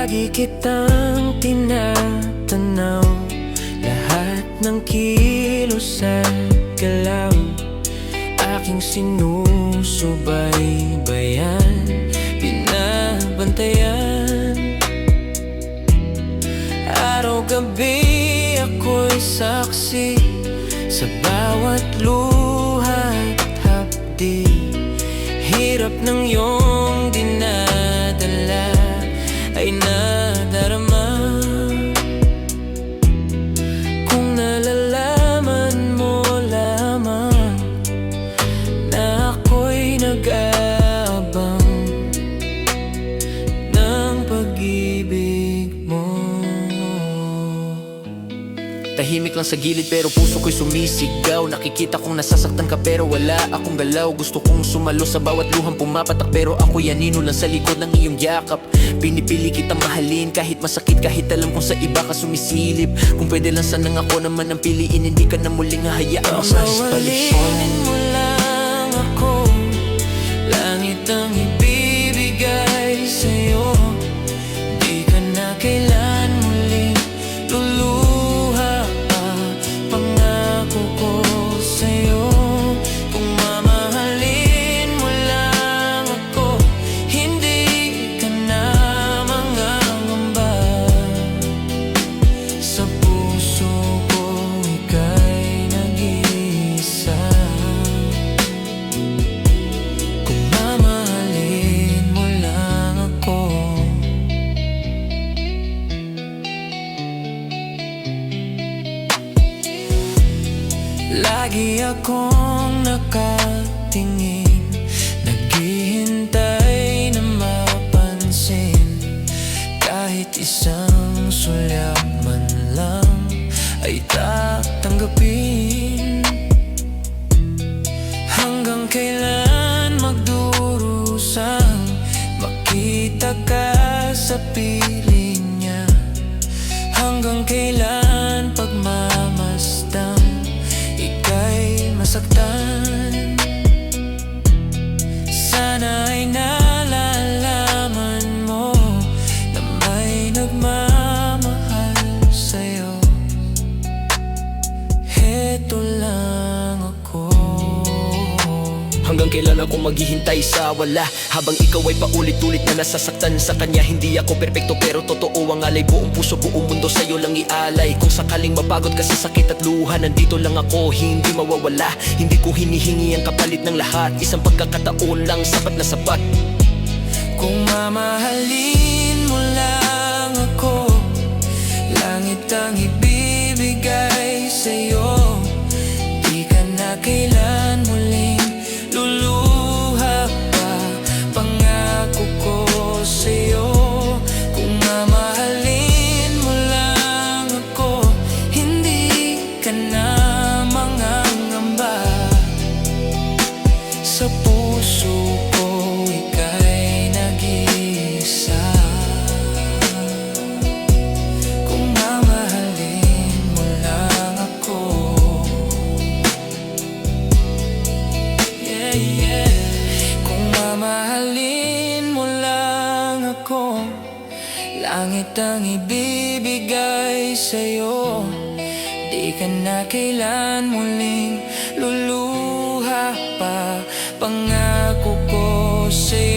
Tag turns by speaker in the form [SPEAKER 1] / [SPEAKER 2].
[SPEAKER 1] Lagi kitang tinatanaw, lahat ng kilos at galaw aking sinusubaybayan, binabantayan. Araw-gabi ako'y saksi sa bawat luha at hapdi. Hirap ng iyong dinadala ay nadarama. Kung nalalaman mo lamang na ako'y nag-aabang ng pag-ibig mo.
[SPEAKER 2] Tahimik lang sa gilid pero puso ko'y sumisigaw. Nakikita kong nasasaktan ka pero wala akong galaw. Gusto kong sumalo sa bawat luhang pumapatak, pero ako'y anino lang sa likod ng iyong yakap. Pinipili kitang mahalin kahit masakit, kahit alam kong sa iba ka sumisilip. Kung pwede lang sanang ako naman ang piliin, hindi ka na muling hahayaan
[SPEAKER 1] Mawalinin mo lang ako, langit ang ibibigay sa'yo. Di ka na kailan muling luluha pa, pangako ko sa'yo. Kung mamahalin mo lang ako, hindi ka na mangangamba. Sa puso ko ika'y nag-iisa. Kung mamahalin mo lang ako. Lagi akong nakatingin, naghihintay na mapansin. Kahit isang sulyap man lang ay tatanggapin. Hanggang kailan magdurusang makita ka sa piling niya? Hanggang kailan pagmamasdang ika'y masaktan? Sana ay nalalaman mo na may nagmamahal sa'yo. Heto lang ako.
[SPEAKER 2] Hanggang kailan ako maghihintay sa wala, habang ikaw ay paulit-ulit na nasasaktan sa kanya. Hindi ako perpekto pero totoo ang alay. Buong puso, buong mundo sa'yo lang ialay. Kung sakaling mapagod ka sa sakit at luha, nandito lang ako, hindi mawawala. Hindi ko hinihingi ang kapalit ng lahat, isang pagkakataon lang sapat na sapat.
[SPEAKER 1] Kung mamahalin mo lang ako, langit ang ibibigay sa'yo. Di ka na kailan muling luluha pa, pangako ko sa'yo. Kung mamahalin mo lang ako, hindi ka na mangangamba. Sa puso ko ika'y nag-iisa. Kung mamahalin mo lang ako. Yeah, yeah. Kung mamahalin mo lang ako, langit ang ibibigay sa'yo. Di ka na kailan muling luluha pa, pangako ko sa'yo.